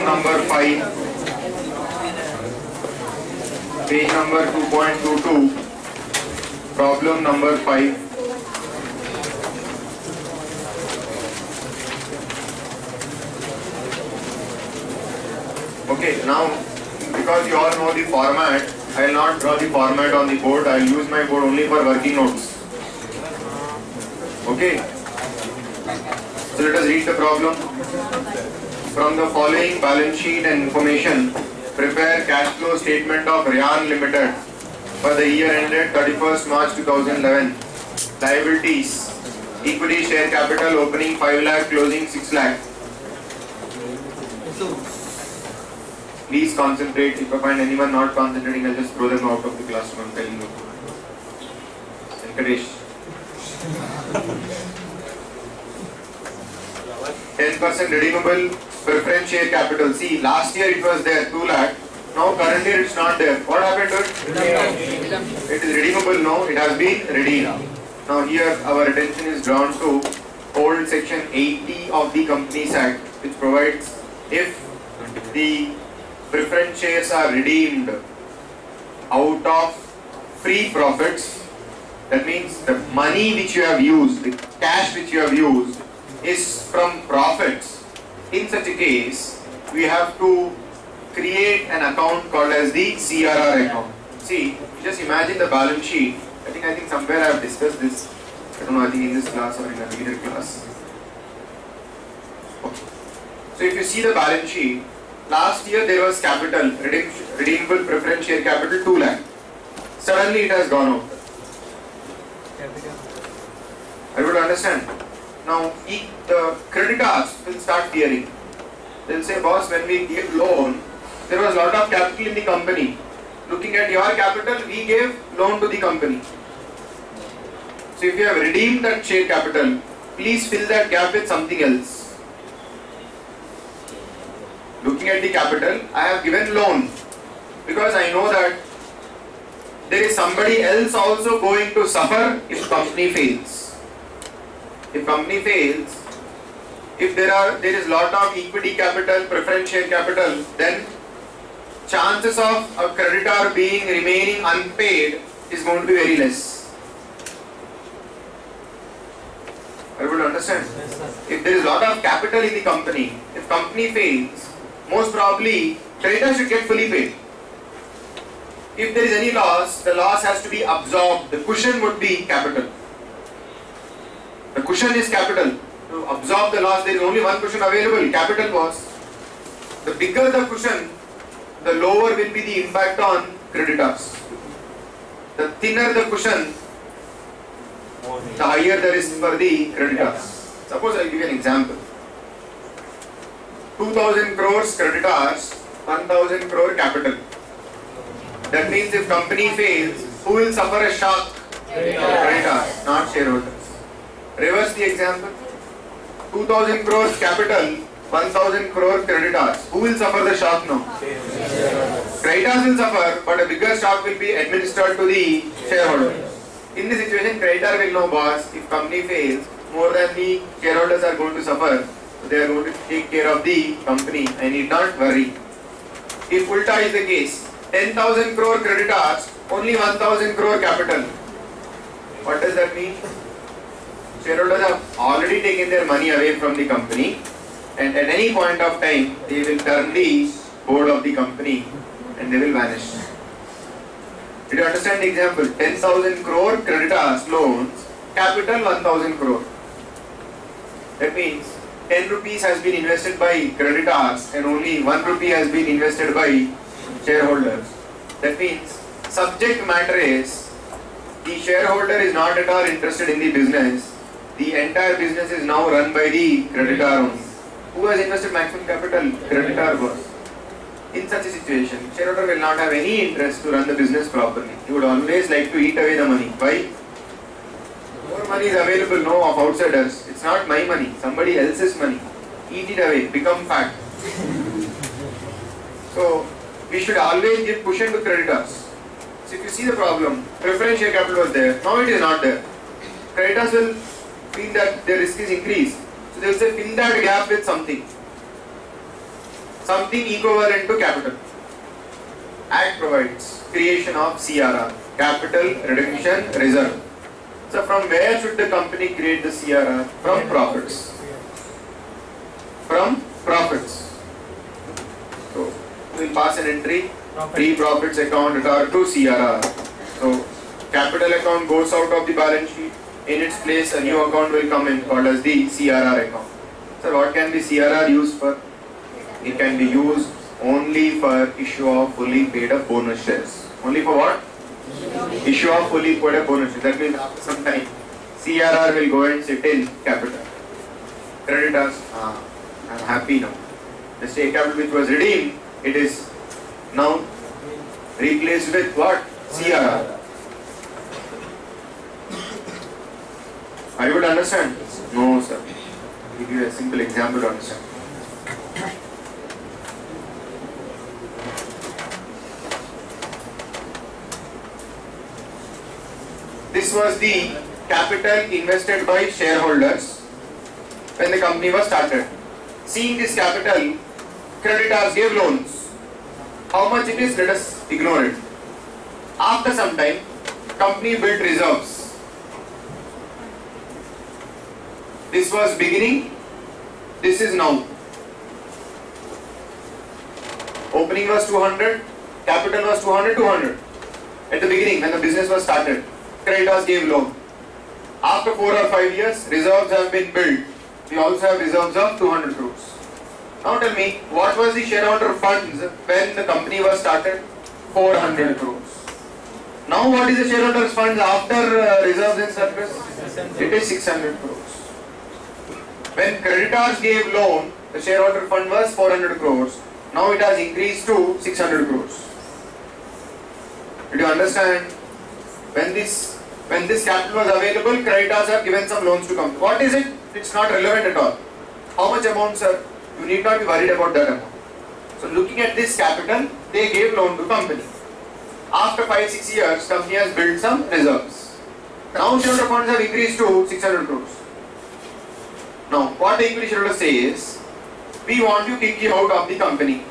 Problem number 5, page number 2.22. Problem number 5. Okay, now because you all know the format, I will not draw the format on the board. I will use my board only for working notes. Okay. So let us read the problem. From the following balance sheet and information, prepare cash flow statement of Rayan Limited for the year ended 31st March 2011. Liabilities: equity share capital opening 5 lakh, closing 6 lakh. Please concentrate. If I find anyone not concentrating, I'll just throw them out of the classroom. I'm telling you. Venkatesh. 10% redeemable preference share capital. See, last year it was there, 2 lakh. Now current year it's not there. What happened to it? It is redeemable. No, it has been redeemed. Now here our attention is drawn to old section 80 of the Companies Act, which provides if the preference shares are redeemed out of free profits, that means the money which you have used, the cash which you have used is from profits. In such a case, we have to create an account called as the CRR account. See, just imagine the balance sheet. I think somewhere I have discussed this. I don't know, I think in this class or in a later class. Okay. So if you see the balance sheet, last year there was capital, redeemable preference share capital 2 lakh. Suddenly it has gone out. I would understand. Now the creditors will start fearing. They will say, boss, when we gave loan, there was a lot of capital in the company. Looking at your capital, we gave loan to the company. So if you have redeemed that share capital, please fill that gap with something else. Looking at the capital, I have given loan because I know that there is somebody else also going to suffer if company fails. If company fails, if there is lot of equity capital, preference share capital, then chances of a creditor remaining unpaid is going to be very less. I would understand. If there is lot of capital in the company, if company fails, most probably creditor should get fully paid. If there is any loss, the loss has to be absorbed. The cushion would be capital. The cushion is capital. To absorb the loss, there is only one cushion available, capital was. The bigger the cushion, the lower will be the impact on creditors. The thinner the cushion, the higher the risk for the creditors. Suppose I will give you an example. 2000 crores creditors, 1000 crore capital. That means if company fails, who will suffer a shock? Creditors, not shareholders. Reverse the example. 2000 crores capital, 1000 crore creditors. Who will suffer the shock now? Creditors will suffer, but a bigger shock will be administered to the shareholders. In this situation, creditor will know, boss, if company fails, more than the shareholders are going to suffer. So they are going to take care of the company. I need not worry. If ulta is the case, 10,000 crore creditors, only 1,000 crore capital. What does that mean? Shareholders have already taken their money away from the company, and at any point of time they will turn the board of the company and they will vanish. Did you understand the example? 10,000 crore creditors loans, capital 1,000 crore. That means 10 rupees has been invested by creditors and only 1 rupee has been invested by shareholders. That means subject matter is the shareholder is not at all interested in the business. The entire business is now run by the creditor only. Who has invested maximum capital? Creditor was. In such a situation, shareholder will not have any interest to run the business properly. He would always like to eat away the money. Why? More money is available, no, of outsiders. It's not my money, somebody else's money. Eat it away, become fat. So, we should always give cushion to creditors. So, if you see the problem, preference share capital was there, now it is not there. Creditors will feel that their risk is increased. So, they will say, fill that gap with something something equivalent to capital. Act provides creation of CRR, capital redemption reserve. So from where should the company create the CRR? From profits. From profits. So we will pass an entry, pre-profits account to CRR. So capital account goes out of the balance sheet. In its place, a new account will come in called as the CRR account. So what can be CRR used for? It can be used only for issue of fully paid up bonus shares. Only for what? Issue of fully paid up bonus shares. That means after some time, CRR will go and sit in capital. Creditors, I am happy now. The share capital which was redeemed, it is now replaced with what? CRR. Are you able to understand? No, sir. I'll give you a simple example to understand. This was the capital invested by shareholders when the company was started. Seeing this capital, creditors gave loans. How much it is, let us ignore it. After some time, company built reserves. This was beginning, this is now. Opening was 200, capital was 200. At the beginning, when the business was started, creditors gave loan. After 4 or 5 years, reserves have been built. We also have reserves of 200 crores. Now tell me, what was the shareholder funds when the company was started? 400 crores. Now what is the shareholders funds after reserves and surplus? It is 600 crores. When creditors gave loan, the shareholder fund was 400 crores. Now it has increased to 600 crores. Did you understand? When this capital was available, creditors have given some loans to company. What is it? It's not relevant at all. How much amount, sir? You need not be worried about that amount. So looking at this capital, they gave loan to company. After 5-6 years, company has built some reserves. Now shareholder funds have increased to 600 crores. Now, what the equity shareholder says, we want to kick you out of the company.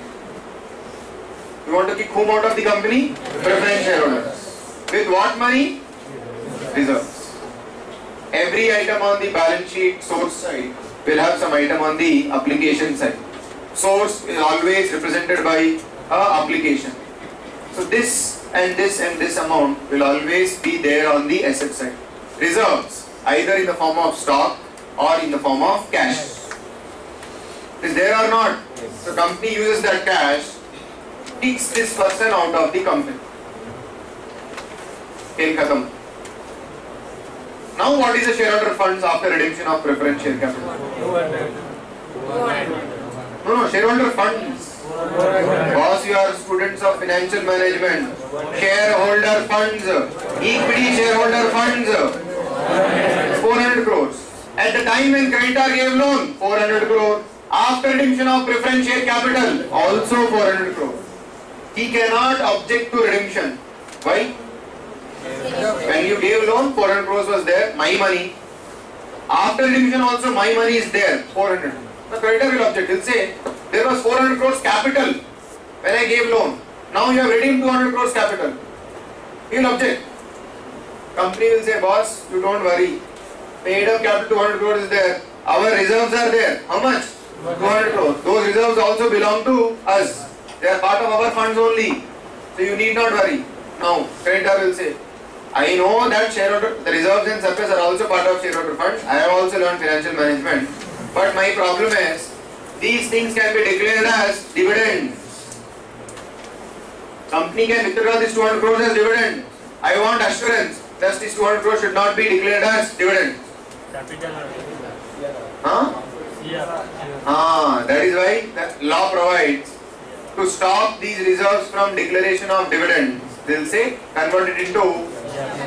We want to kick whom out of the company? Preference shareholders. With what money? Reserves. Every item on the balance sheet source side will have some item on the application side. Source is always represented by a application. So this and this amount will always be there on the asset side. Reserves, either in the form of stock or in the form of cash. Is there or not? So company uses that cash, kicks this person out of the company. Khel khatam. Now what is the shareholder funds after redemption of preference share capital? 200. No, shareholder funds. Boss, you are students of financial management. Shareholder funds, equity shareholder funds, 400 crores. At the time when creditor gave loan, 400 crore. After redemption of preference share capital, also 400 crore. He cannot object to redemption. Why? When you gave loan, 400 crores was there, my money. After redemption also my money is there, 400. The creditor will object. He'll say, there was 400 crores capital when I gave loan. Now you have redeemed 200 crores capital. He will object. Company will say, boss, you don't worry. Paid up capital 200 crores is there. Our reserves are there. How much? 200 crores. Those reserves also belong to us. They are part of our funds only. So you need not worry. Now, creditor will say, I know that shareholder, the reserves and surplus are also part of shareholder funds. I have also learned financial management. But my problem is, these things can be declared as dividend. Company can withdraw this 200 crores as dividend. I want assurance that this 200 crores should not be declared as dividend. That is why the law provides to stop these reserves from declaration of dividends. They will say convert it into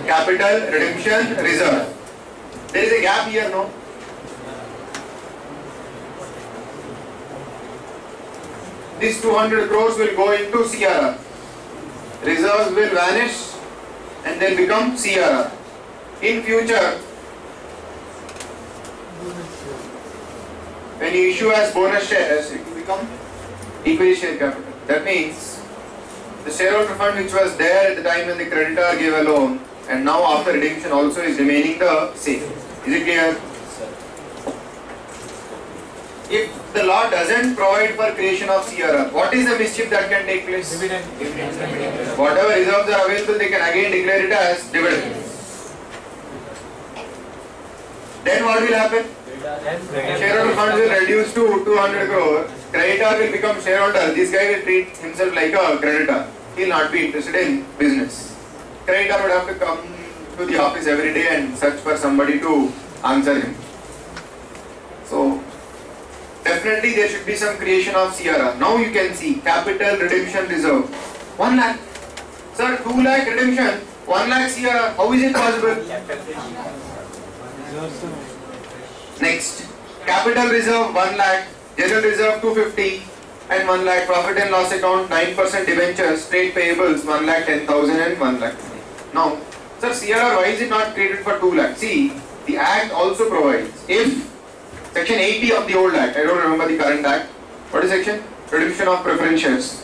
capital redemption reserve. There is a gap here, no? This 200 crores will go into CRR. Reserves will vanish and then become CRR. In future, when you issue as bonus shares, it will become equity share capital. That means the shareholder fund which was there at the time when the creditor gave a loan and now after redemption also is remaining the same. Is it clear? If the law doesn't provide for creation of CRR, what is the mischief that can take place? Dividend. Whatever reserves are available, they can again declare it as dividend. Then what will happen? Shareholder funds will reduce to 200 crore. Creditor will become shareholder. This guy will treat himself like a creditor. He will not be interested in business. Creditor would have to come to the office every day and search for somebody to answer him. So definitely there should be some creation of CRR. Now you can see capital redemption reserve 1 lakh. Sir, 2 lakh redemption, 1 lakh CRR. How is it possible? Next, capital reserve 1 lakh, general reserve 250 and 1 lakh, profit and loss account 9% debentures, trade payables 1 lakh 10,000 and 1 lakh. Now, sir, CRR, why is it not created for 2 lakh? See, the Act also provides, if Section 80 of the old Act, I don't remember the current Act, what is section? Redemption of preference shares.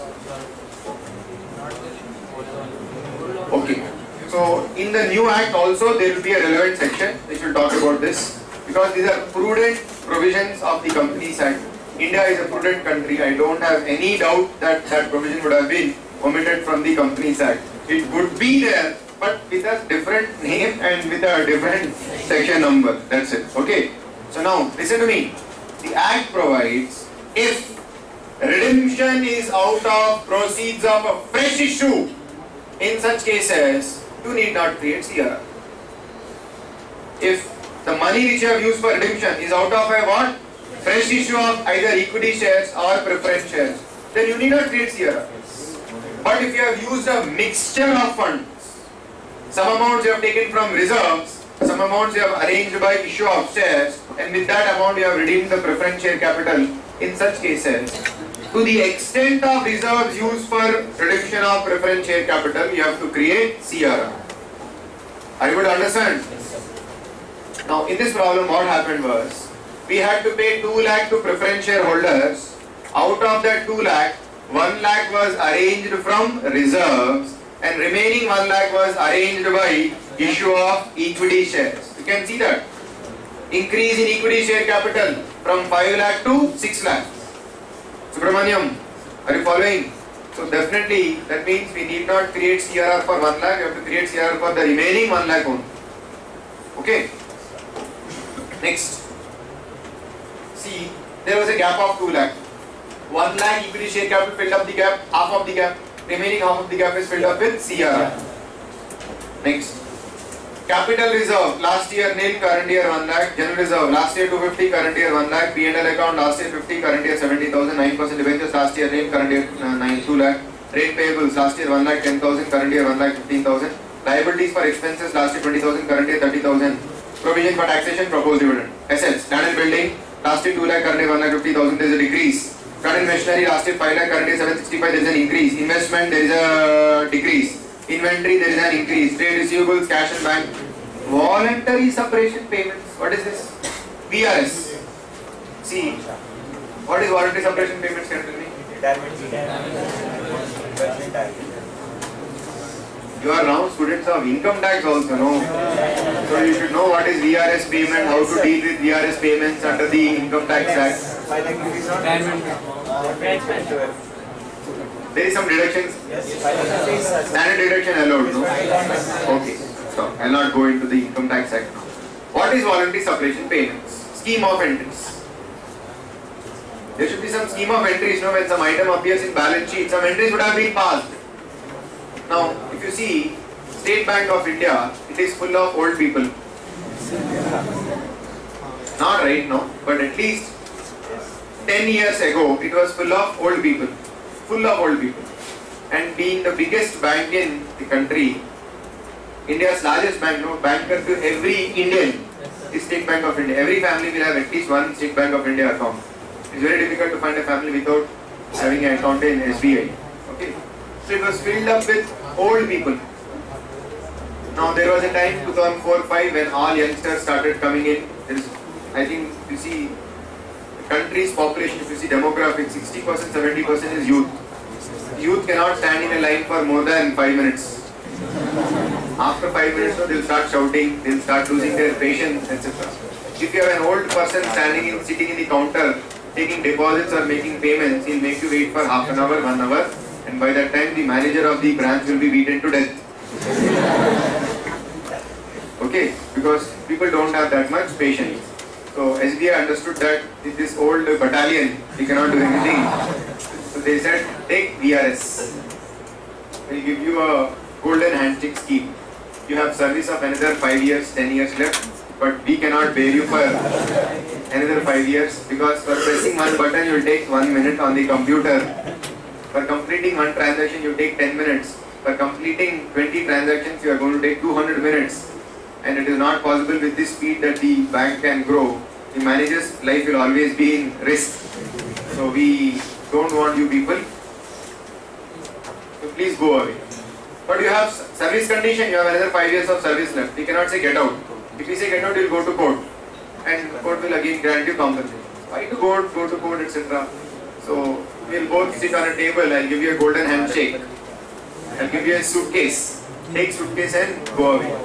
Okay, so in the new Act also there will be a relevant section which will talk about this. Because these are prudent provisions of the Companies Act. India is a prudent country. I don't have any doubt that that provision would have been omitted from the Companies Act. It would be there, but with a different name and with a different section number. That's it. Okay. So now, listen to me. The Act provides if redemption is out of proceeds of a fresh issue, in such cases, you need not create CRR. If the money which you have used for redemption is out of a what? Fresh issue of either equity shares or preference shares, then you need not create CRR. But if you have used a mixture of funds, some amounts you have taken from reserves, some amounts you have arranged by issue of shares, and with that amount you have redeemed the preference share capital, in such cases, to the extent of reserves used for redemption of preference share capital, you have to create CRR. Are you able to understand? Now, in this problem, what happened was, we had to pay 2 lakh to preference shareholders. Out of that 2 lakh, 1 lakh was arranged from reserves and remaining 1 lakh was arranged by issue of equity shares. You can see that. Increase in equity share capital from 5 lakh to 6 lakh. Subramaniam, are you following? So definitely, that means we need not create CRR for 1 lakh, we have to create CRR for the remaining 1 lakh only. Okay? Next, see, there was a gap of 2 lakh. 1 lakh equity share capital filled up the gap, half of the gap. Remaining half of the gap is filled up with CRR. Next, capital reserve, last year nil, current year 1 lakh. General reserve, last year 250, current year 1 lakh. P&L account, last year 50, current year 70,000, 9% debentures, last year nil, current year 2 lakh. Trade payables, last year 1 lakh 10,000, current year 1 lakh 15,000. Liabilities for expenses, last year 20,000, current year 30,000. Provision for taxation, proposed dividend. Assets, land and building, last year 2 lakh, current year 1 lakh 50,000, there is a decrease. Plant and machinery, last year 5 lakh, current year 765, there is an increase. Investment, there is a decrease. Inventory, there is an increase. Trade receivables, cash and bank. Voluntary separation payments, what is this? VRS. See, what is voluntary separation payments, can you tell me? You are now students of income tax also, no? So you should know what is VRS payment, how to deal with VRS payments under the Income Tax Act. There is some deductions. Standard deduction allowed, no? Okay, so I will not go into the Income Tax Act now. What is voluntary separation payments? Scheme of entries. There should be some scheme of entries, no? When some item appears in balance sheet, some entries would have been passed. Now, if you see State Bank of India, it is full of old people. Not right now, but at least 10 years ago, it was full of old people. Full of old people. And being the biggest bank in the country, India's largest bank, no, banker to every Indian is State Bank of India. Every family will have at least one State Bank of India account. It's very difficult to find a family without having an account in SBI. Okay. So it was filled up with old people. Now there was a time 2004-05 when all youngsters started coming in. I think you see country's population, if you see demographics, 60%, 70% is youth. Youth cannot stand in a line for more than 5 minutes. After 5 minutes, they'll start shouting, they'll start losing their patience, etc. If you have an old person sitting in the counter, taking deposits or making payments, he'll make you wait for half an hour, 1 hour, and by that time the manager of the branch will be beaten to death. Okay, because people don't have that much patience. So SBI understood that with this old battalion, we cannot do anything. So they said, take VRS. We'll give you a golden handshake scheme. You have service of another 5 years, 10 years left, but we cannot bear you for another 5 years because for pressing one button you will take 1 minute on the computer. For completing one transaction you take 10 minutes. For completing 20 transactions you are going to take 200 minutes. And it is not possible with this speed that the bank can grow. The manager's life will always be in risk. So we don't want you people. So please go away. But you have service condition, you have another 5 years of service left. We cannot say get out. If we say get out, you will go to court. And court will again grant you compensation. Why to go to court, etc. So we will both sit on a table. I will give you a golden handshake. I will give you a suitcase. Take suitcase and go away.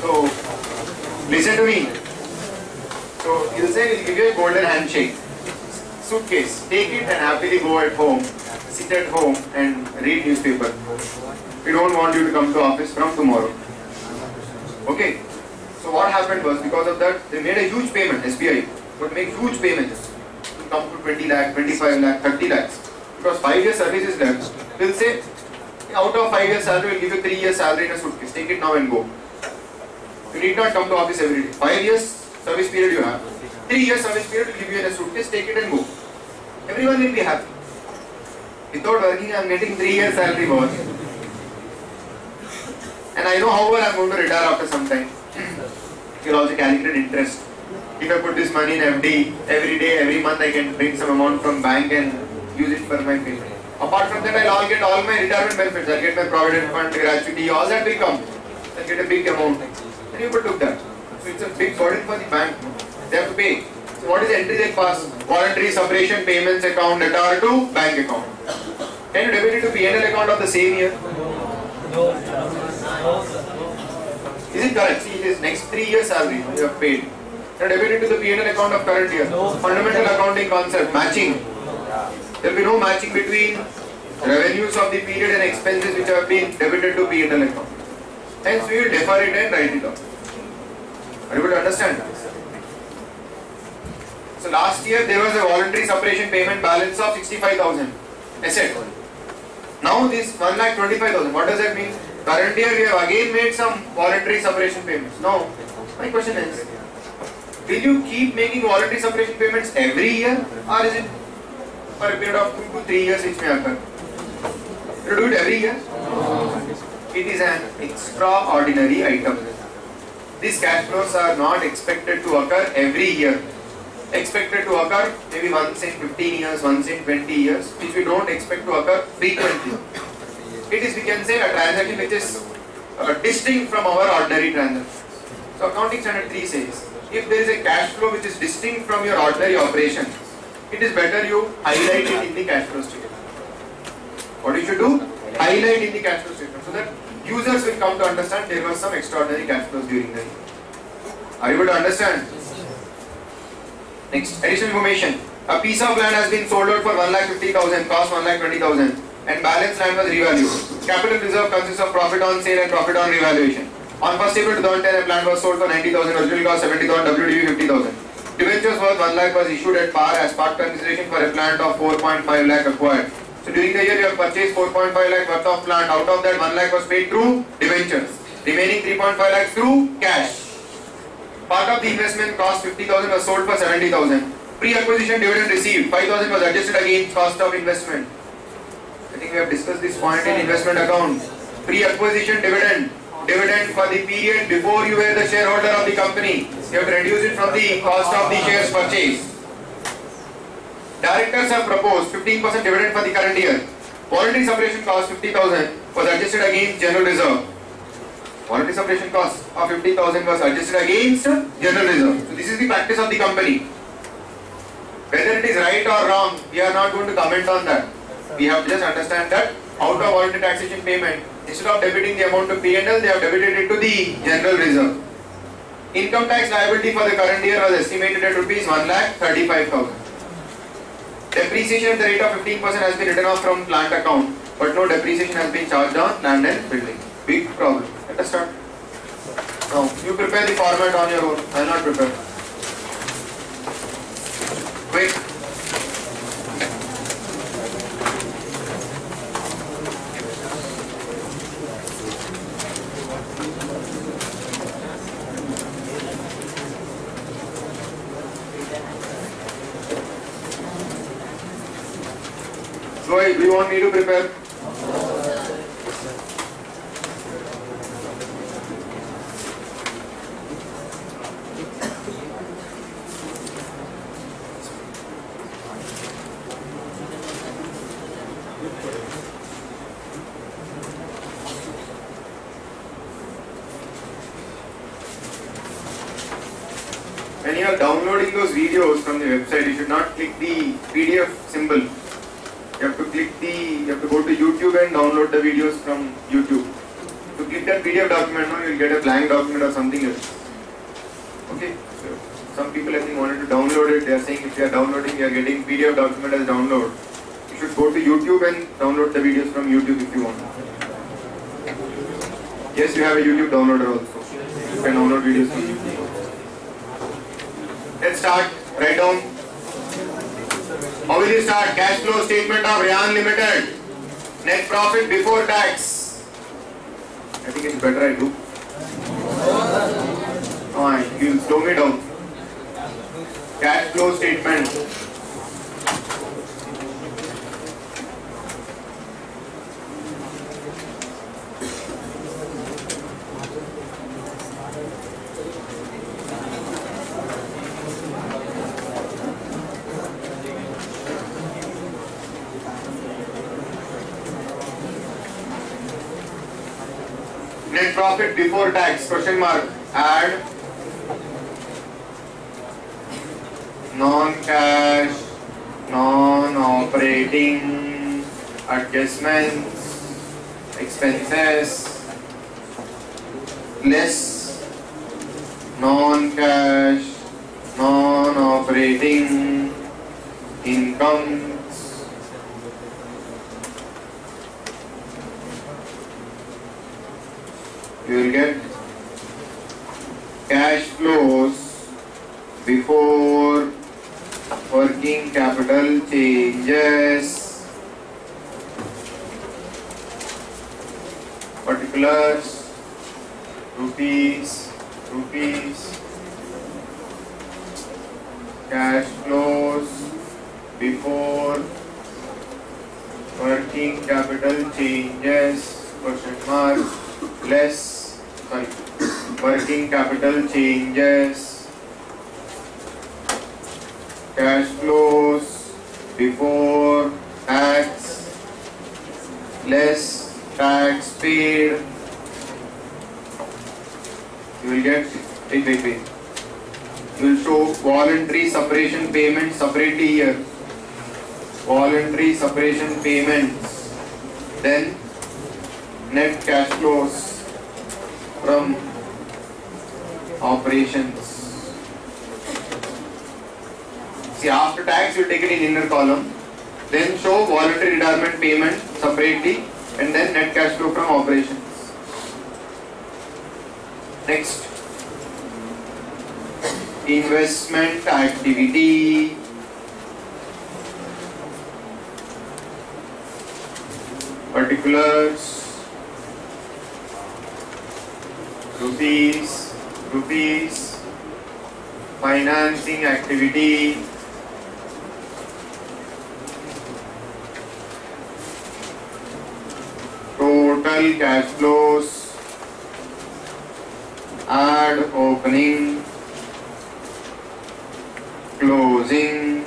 So, listen to me. So, he'll say, we'll give you a golden handshake. Suitcase, take it and happily go at home. Sit at home and read newspaper. We don't want you to come to office from tomorrow. Okay. So, what happened was, because of that, they made a huge payment, SBI. Would make huge payments. To come to 20 lakh, 25 lakh, 30 lakhs. Because 5 years service is left. They'll say, out of 5 years salary, we'll give you 3 years salary in a suitcase. Take it now and go. You need not come to office every day. 5 years service period you have. 3 years service period will give you in a suitcase, take it and go. Everyone will be happy. Without working, I am getting 3 years salary boss. And I know how well I am going to retire after some time. You will also calculate interest. If I put this money in FD, every day, every month I can bring some amount from bank and use it for my payment. Apart from that, I will get all my retirement benefits. I will get my provident fund, gratuity, all that will come. I will get a big amount. And people took that. So it's a big burden for the bank. They have to pay. So what is the entry they pass? Voluntary separation payments account debtor to bank account. Can you debit it to P&L account of the same year? No. Is it correct? See, it is next 3 years salary you have paid. Can you debit it to the P&L account of current year? No. Fundamental accounting concept, matching. There will be no matching between revenues of the period and expenses which have been debited to P&L account. Hence we will defer it and write it off. Are you able to understand? So last year there was a voluntary separation payment balance of 65,000 asset. Now this 1,25,000. What does that mean? Current year we have again made some voluntary separation payments. Now my question is, will you keep making voluntary separation payments every year, or is it for a period of 2 to 3 years which may occur? You do it every year? It is an extraordinary item. These cash flows are not expected to occur every year. Expected to occur maybe once in 15 years, once in 20 years, which we don't expect to occur frequently. It is, we can say, a transaction which is distinct from our ordinary transaction. So accounting standard 3 says, if there is a cash flow which is distinct from your ordinary operation, it is better you highlight it in the cash flow statement. What you should do? Highlight in the cash flow statement so that users will come to understand there was some extraordinary cash flows during the year. Are you able to understand? Next, additional information. A piece of land has been sold out for 1,50,000, cost 1,20,000, and balance land was revalued. Capital reserve consists of profit on sale and profit on revaluation. On 1st April 2010, a land was sold for 90,000, original cost 70,000, WDV 50,000. Debentures worth 1 lakh was issued at par as part consideration for a plant of 4.5 lakh acquired. So during the year you have purchased 4.5 lakh worth of plant. Out of that 1 lakh was paid through debentures. Remaining 3.5 lakhs through cash. Part of the investment cost 50,000 was sold for 70,000. Pre-acquisition dividend received 5,000 was adjusted against cost of investment. I think we have discussed this point in investment account. Pre-acquisition dividend for the period before you were the shareholder of the company. You have to reduce it from the cost of the shares purchased. Directors have proposed 15% dividend for the current year. Voluntary separation cost 50,000 was adjusted against general reserve. Voluntary separation cost of 50,000 was adjusted against general reserve. So this is the practice of the company. Whether it is right or wrong, we are not going to comment on that. We have to just understand that out of voluntary taxation payment, instead of debiting the amount to P&L, they have debited it to the general reserve. Income tax liability for the current year was estimated at rupees 1,35,000. Depreciation at the rate of 15% has been written off from plant account, but no depreciation has been charged on land and building. Big problem. Let us start. Now, you prepare the format on your own. I will not prepare. Quick. Do you want me to prepare? When you are downloading those videos from the website, you should not click the PDF symbol. You have to go to YouTube and download the videos from YouTube. To click that PDF document, no, you will get a blank document or something else. Okay. So some people I think wanted to download it. They are saying if you are downloading, you are getting PDF document as download. You should go to YouTube and download the videos from YouTube if you want. Yes, you have a YouTube downloader also. You can download videos from YouTube. Let's start. Write down. How will you start? Cash flow statement of Rayan Limited. Net profit before tax. I think it's better I do. Fine, you will slow me down. Cash flow statement. Net profit before tax, question mark, add non-cash, non-operating adjustments, expenses, less non-cash, non-operating incomes. You will get cash flows before working capital changes, particulars, rupees, cash flows before working capital changes, question mark, working capital changes, cash flows before tax, less tax paid. You will get, wait. You will show voluntary separation payments separately here. Voluntary separation payments. Then net cash flows from operations. See, after tax you take it in inner column, then show voluntary retirement payment separately, and then net cash flow from operations. Next, investment activity. Particulars. Rupees, financing activity, total cash flows, add opening, closing,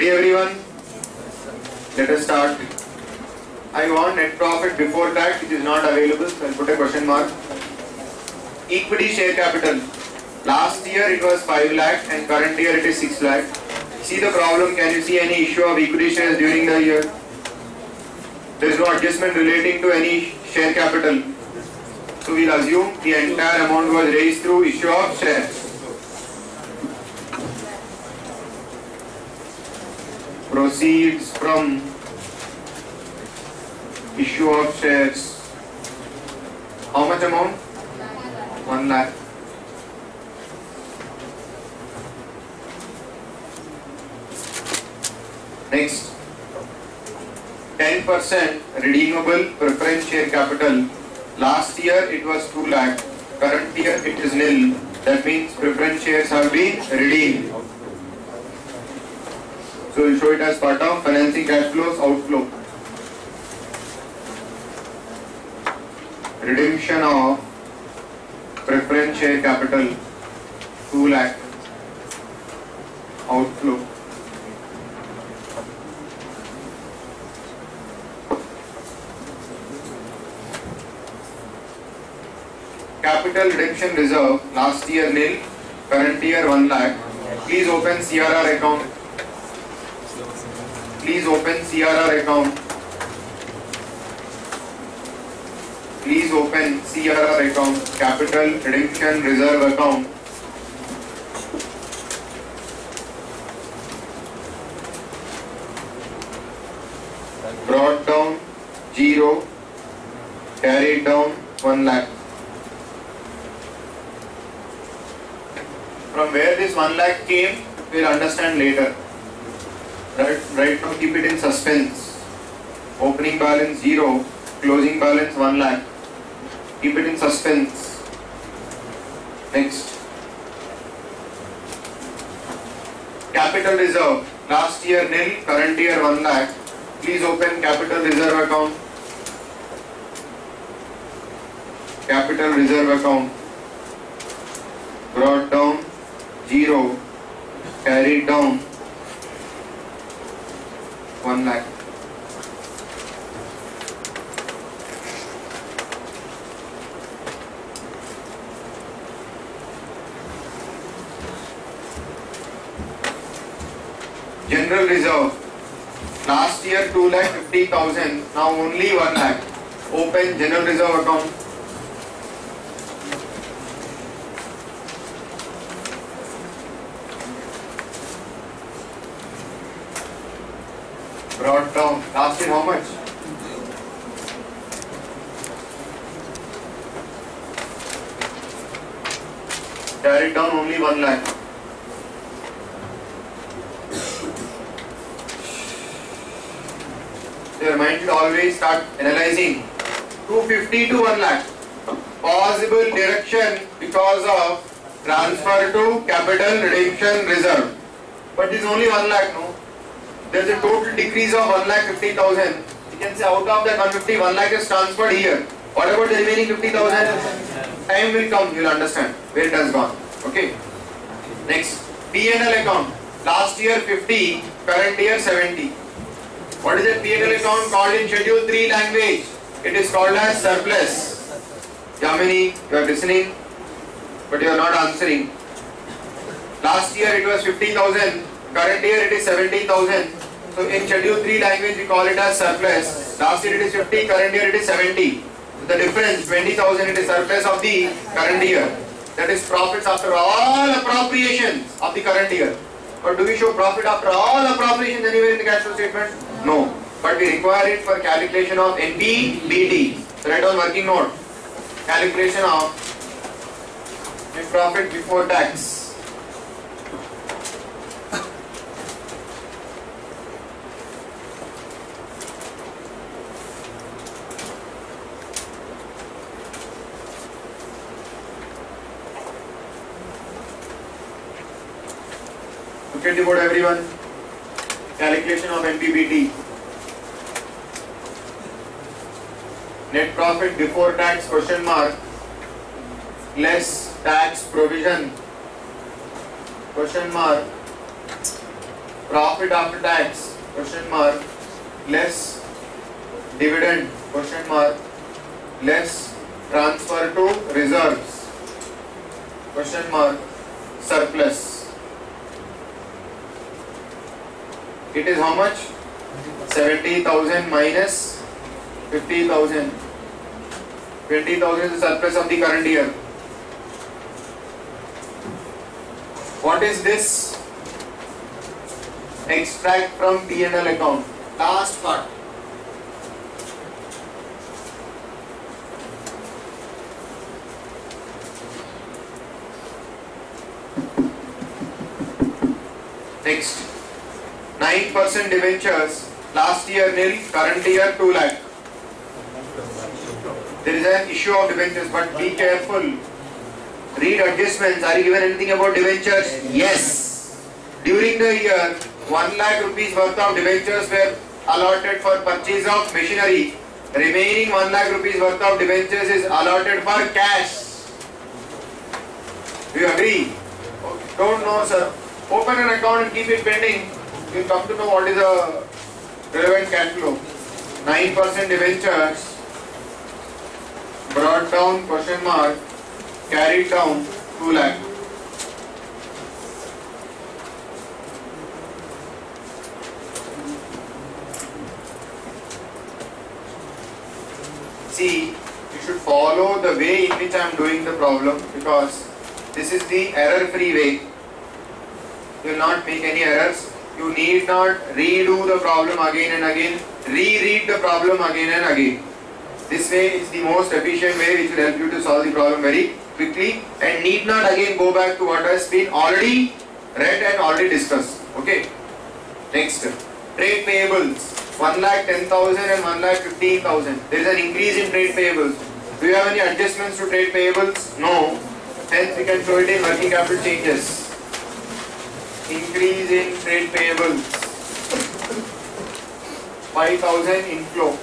Ready everyone? Let us start. I want net profit before tax, which is not available, so I'll put a question mark. Equity share capital. Last year it was 5 lakh and current year it is 6 lakh. See the problem, can you see any issue of equity shares during the year? There is no adjustment relating to any share capital. So we'll assume the entire amount was raised through issue of shares. Proceeds from issue of shares. How much amount? 1 lakh. Next, 10% redeemable preference share capital. Last year it was 2 lakh. Current year it is nil. That means preference shares have been redeemed. So we'll show it as part of financing cash flows outflow. Redemption of preference share capital 2 lakh outflow. Capital redemption reserve last year nil, current year 1 lakh. Please open CRR account. Please open CRR account. Please open CRR account, capital redemption reserve account. Brought down 0, carried down 1 lakh. From where this 1 lakh came, we'll understand later. Right now keep it in suspense. Opening balance 0, closing balance 1 lakh. Keep it in suspense. Next. Capital reserve. Last year nil, current year 1 lakh. Please open capital reserve account. Capital reserve account. Brought down 0, carried down 1 lakh. General reserve. Last year 2,50,000, now only 1 lakh. Open general reserve account. Brought down. Last year how much? Carried down only 1 lakh. Your mind should always start analyzing. 250 to 1 lakh. Possible deduction because of transfer to capital redemption reserve. But it is only 1 lakh, no? There is a total decrease of 1,50,000. You can say out of that 150, 1 lakh is transferred here. What about the remaining 50,000? Time will come, you will understand where it has gone. Okay. Next, P&L account. Last year 50, current year 70. What is a P&L account called in Schedule 3 language? It is called as surplus. Yamini, you are listening, but you are not answering. Last year it was 50,000, current year it is 70,000. So in Schedule 3 language we call it as surplus. Last year it is 50, current year it is 70. So the difference, 20,000, it is surplus of the current year. That is profits after all appropriations of the current year. But do we show profit after all appropriations anywhere in the cash flow statement? No. But we require it for calculation of NPBT. So write down working note. Calculation of net profit before tax. Look at the board everyone. Calculation of NPBT. Net profit before tax question mark less tax provision question mark Profit after tax question mark less dividend question mark less transfer to reserves question mark surplus. It is how much? 70,000 minus 50,000. 20,000 is the surplus of the current year. What is this? Extract from P&L account. Last part. Next. 9% debentures. Last year nil, current year 2 lakh. There is an issue of debentures, but be careful. Read adjustments. Are you given anything about debentures? Yes. During the year, 1 lakh rupees worth of debentures were allotted for purchase of machinery. Remaining 1 lakh rupees worth of debentures is allotted for cash. Do you agree? Don't know, sir. Open an account and keep it pending. You will come to know what is the relevant cash flow. 9% debentures brought down question mark carried down 2 lakh. See, you should follow the way in which I am doing the problem, because this is the error-free way. You will not make any errors. You need not redo the problem again and again, reread the problem again and again. This way is the most efficient way which will help you to solve the problem very quickly and need not again go back to what has been already read and already discussed. Okay. Next, trade payables 1,10,000 and 1,15,000. There is an increase in trade payables. Do you have any adjustments to trade payables? No. Hence we can show it in working capital changes. Increase in trade payables 5,000 inflow.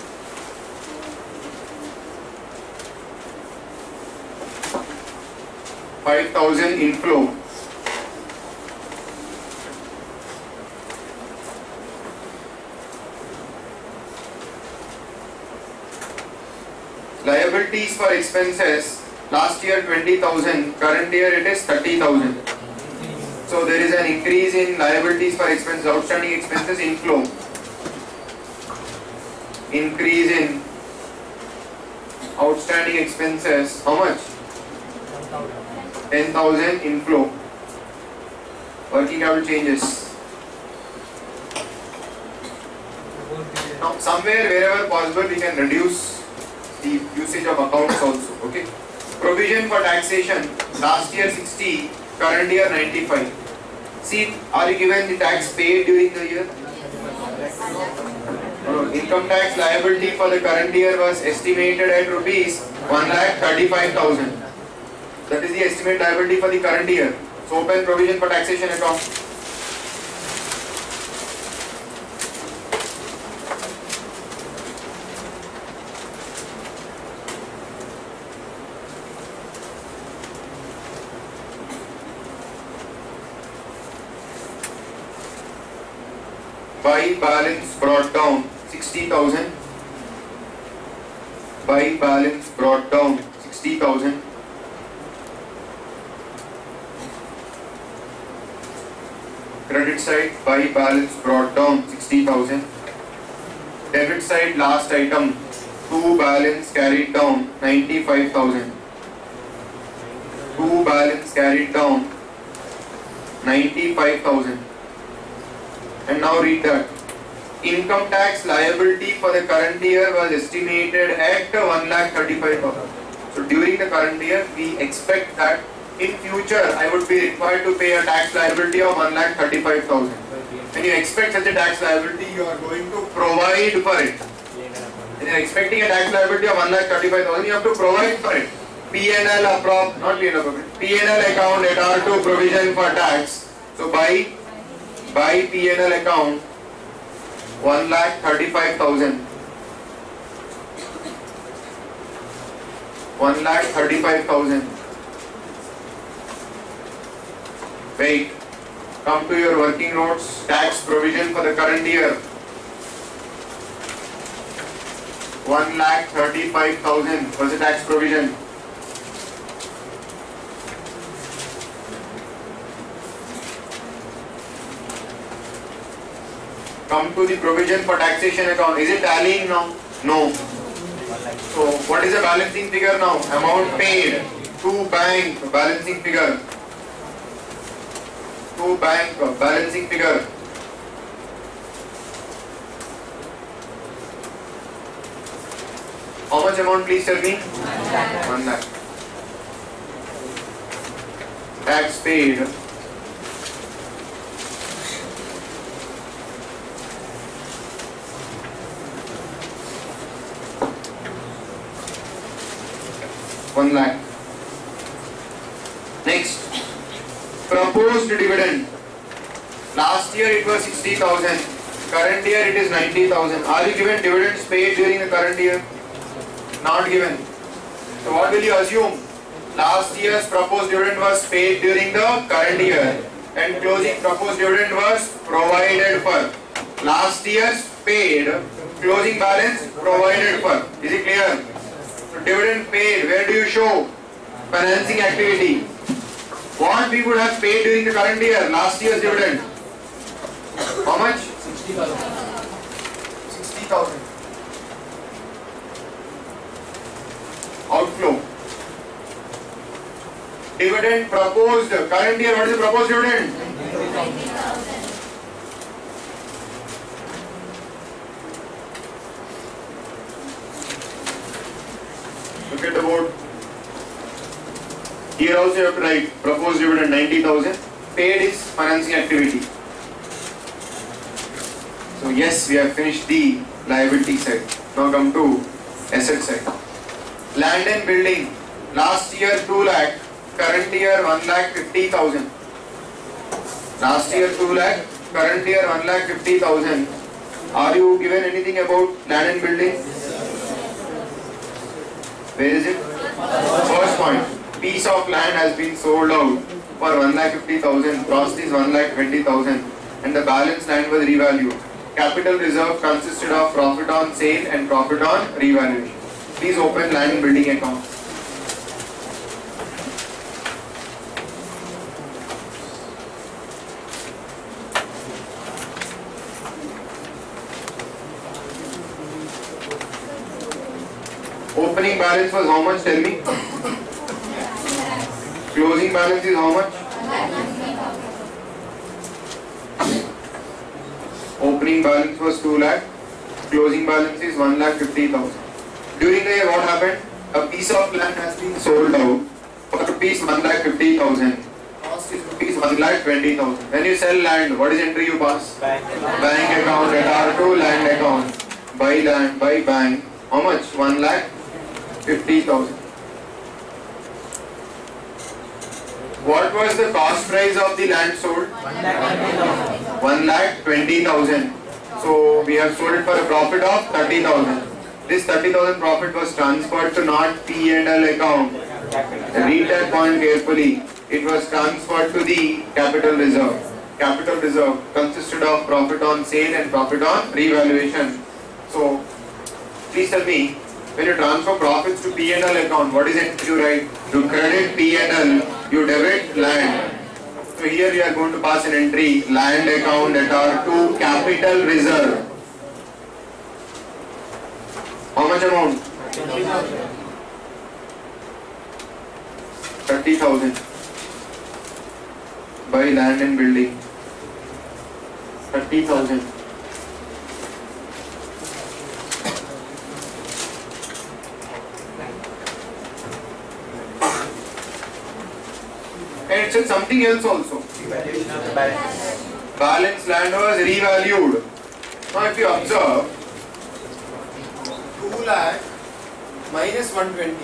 5,000 inflow. Liabilities for expenses, last year 20,000, current year it is 30,000. So there is an increase in liabilities for expenses, outstanding expenses inflow. Increase in outstanding expenses, how much? 10,000 inflow. Working capital changes. Now somewhere wherever possible we can reduce the usage of accounts also. Okay. Provision for taxation, last year 60, current year 95. See, are you given the tax paid during the year? No. Income tax liability for the current year was estimated at rupees 1,35,000. That is the estimate liability for the current year. So open provision for taxation account. Buy balance brought down 60,000. Buy balance brought down 60,000. Credit side, buy balance brought down 60,000. Debit side, last item, to balance carried down 95,000. To balance carried down 95,000. And now read that. Income tax liability for the current year was estimated at 1,35,000. So during the current year, we expect that in future I would be required to pay a tax liability of 1,35,000. When you expect such a tax liability, you are going to provide for it. When you are expecting a tax liability of 1,35,000, you have to provide for it. P&L account, not P&L, P&L account at R2 provision for tax. So by P&L account 1,35,000. 1,35,000. Wait. Come to your working notes. Tax provision for the current year. 1,35,000 was the tax provision. Come to the provision for taxation account. Is it tallying now? No. So what is the balancing figure now? Amount paid to bank, balancing figure. To bank, balancing figure. How much amount, please tell me? 1 lakh. Tax paid. One lakh. Next, proposed dividend. Last year it was 60,000. Current year it is 90,000. Are you given dividends paid during the current year? Not given. So what will you assume? Last year's proposed dividend was paid during the current year, and closing proposed dividend was provided for. Last year's paid, closing balance provided for. Is it clear? So dividend paid, where do you show? Financing activity. What we would have paid during the current year, last year's dividend? How much? 60,000. 60,000. Outflow. Dividend proposed, current year, what is the proposed dividend? 90,000. Look at the board. Here also you have to write proposed dividend 90,000. Paid is financing activity. So yes, we have finished the liability side. Now come to asset side. Land and building. Last year 2 lakh. Current year 1,50,000. Last year 2 lakh. Current year 1,50,000. Are you given anything about land and building? Where is it? First point. Piece of land has been sold out for 1,50,000. Cost is 1,20,000, and the balance land was revalued. Capital reserve consisted of profit on sale and profit on revaluation. Please open land and building account. Opening balance was how much? Tell me. Closing balance is how much? Opening balance was 2 lakh. Closing balance is 1,50,000. During the year, what happened? A piece of land has been sold out for rupees 1,50,000. Cost is rupees 1,20,000. When you sell land, what is entry you pass? Bank account, R2, land account. Buy land, buy bank. How much? 1,50,000. What was the cost price of the land sold? 1,20,000. So we have sold it for a profit of 30,000. This 30,000 profit was transferred to not P&L account. Read that point carefully. It was transferred to the capital reserve. Capital reserve consisted of profit on sale and profit on revaluation. So please tell me, when you transfer profits to P&L account, what is it you write? You credit P&L, you debit land. So here we are going to pass an entry, land account at R2 capital reserve. How much amount? 30,000. Buy land and building. 30,000. And it said something else also. Balance land was revalued. Now if you observe, 2 lakh minus 120.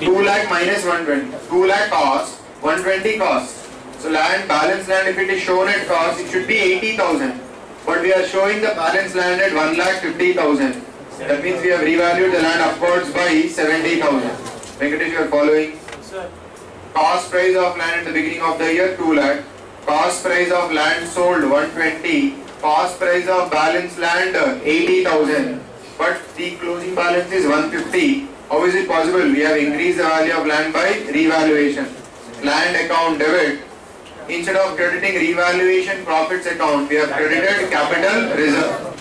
2 lakh minus 120. 2 lakh cost, 120 cost. So land, balance land, if it is shown at cost, it should be 80,000. But we are showing the balance land at 1,50,000. That means we have revalued the land upwards by 70,000. Venkatesh, you are following? Sir. Cost price of land at the beginning of the year 2 lakh. Cost price of land sold 120. Cost price of balance land 80,000. But the closing balance is 150. How is it possible? We have increased the value of land by revaluation. Land account debit. Instead of crediting revaluation profits account, we have credited capital reserve.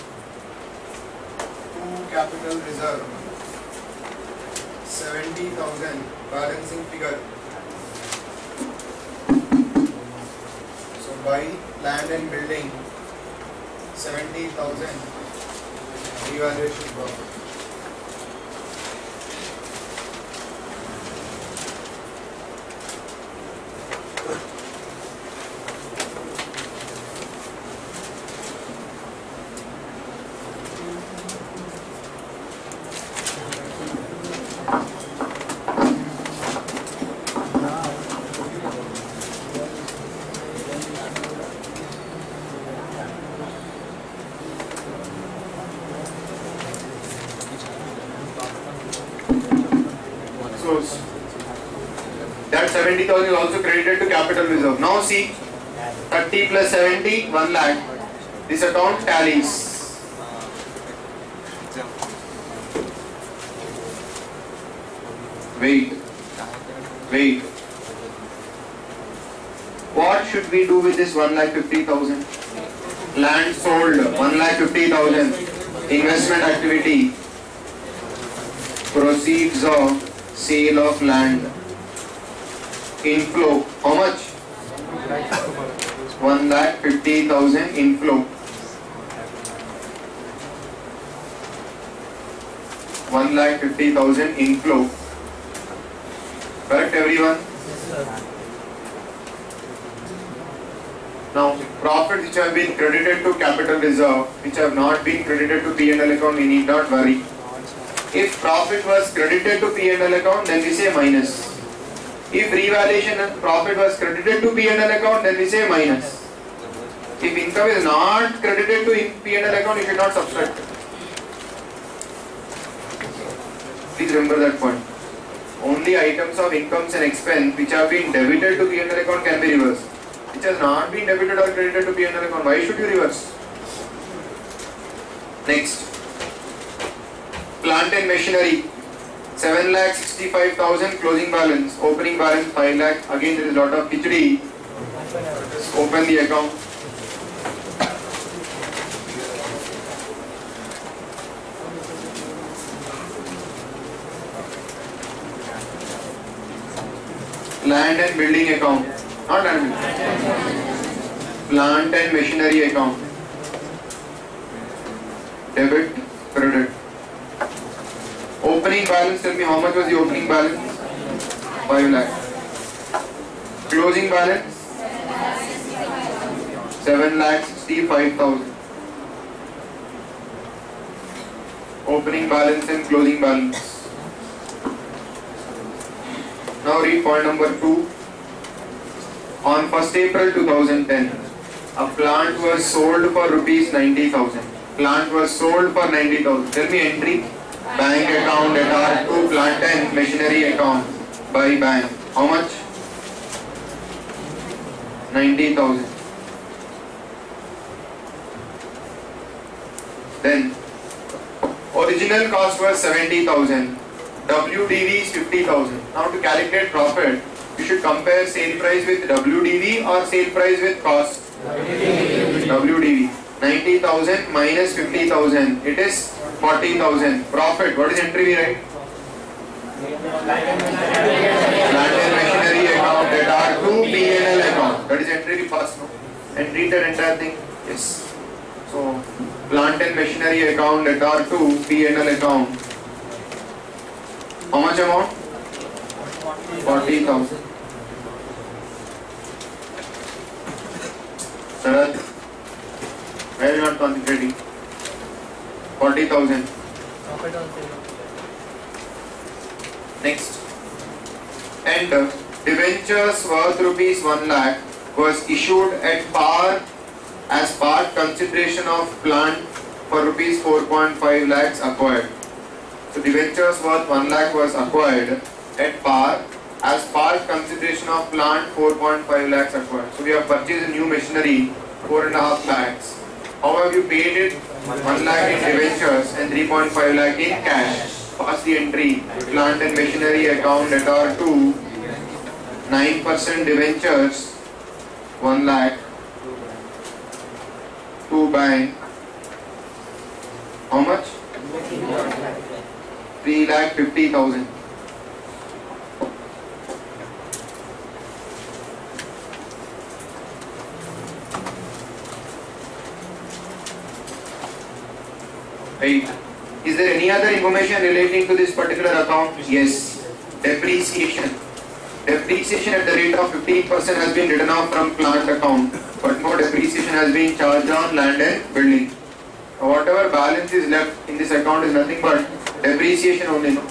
To capital reserve. 70,000 balancing figure. So buy land and building 70,000 revaluation profit. That 70,000 is also credited to capital reserve. Now see, 30 plus 70, 1 lakh. This account tallies. Wait. What should we do with this 1,50,000? Land sold, 1,50,000. Investment activity. Proceeds of sale of land. Inflow. How much? 1,50,000 inflow. 1,50,000 inflow. Correct, everyone? Now, profits which have been credited to capital reserve, which have not been credited to P&L account, we need not worry. If profit was credited to P&L account, then we say minus. If revaluation and profit was credited to P&L account, then we say minus. If income is not credited to P&L account, you should not subtract. Please remember that point. Only items of incomes and expense which have been debited to P&L account can be reversed. Which has not been debited or credited to P&L account, why should you reverse? Next. Plant and machinery. 7,65,000 closing balance, opening balance 5 lakh. Again there is a lot of khichdi. Open the account. Land and building account. Not land and building. Plant and machinery account. Debit, credit. Opening balance, tell me how much was the opening balance? 5 lakh. Closing balance? 7,65,000. Opening balance and closing balance. Now read point number 2. On 1st April 2010, a plant was sold for rupees 90,000. Plant was sold for 90,000. Tell me entry. Bank account at R2, plant and machinery account by bank. How much? 90,000. Then original cost was 70,000. WDV is 50,000. Now to calculate profit, you should compare sale price with WDV or sale price with cost. WDV. 90,000 minus 50,000. It is 40,000. Profit. What is entry we write? Plant and machinery account at R2, P&L account. That is entry we pass now. And read that entire thing. Yes. So plant and machinery account at R2, P&L account. How much amount? 40,000. Sarath, why are you not concentrating? 40,000. Next. And debentures worth rupees 1 lakh was issued at par as part consideration of plant for rupees 4.5 lakhs acquired. So debentures worth 1 lakh was acquired at par as part consideration of plant 4.5 lakhs acquired. So we have purchased a new machinery 4.5 lakhs. How have you paid it? 1 lakh in debentures and 3.5 lakh in cash. Pass the entry. Plant and machinery account debtor to 9% debentures 1 lakh to bank. How much? 3,50,000. Right. Is there any other information relating to this particular account? Yes. Depreciation. Depreciation at the rate of 15% has been written off from plant account, but no depreciation has been charged on land and building. Whatever balance is left in this account is nothing but depreciation only, no?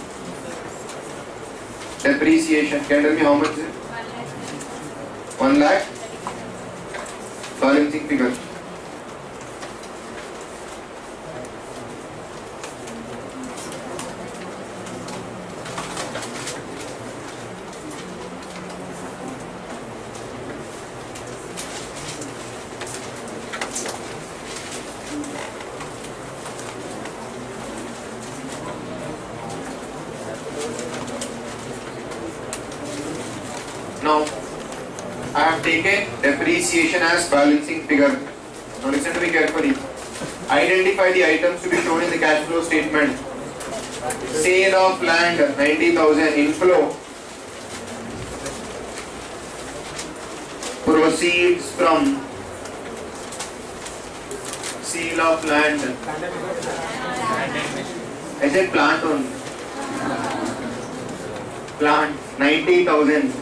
Depreciation. Can you tell me how much is it? 1 lakh. Balancing figure. Now, I have taken depreciation as balancing figure. Now listen to me carefully. Identify the items to be shown in the cash flow statement. Sale of land 90,000 inflow. Proceeds from sale of land. I said plant only. Plant 90,000.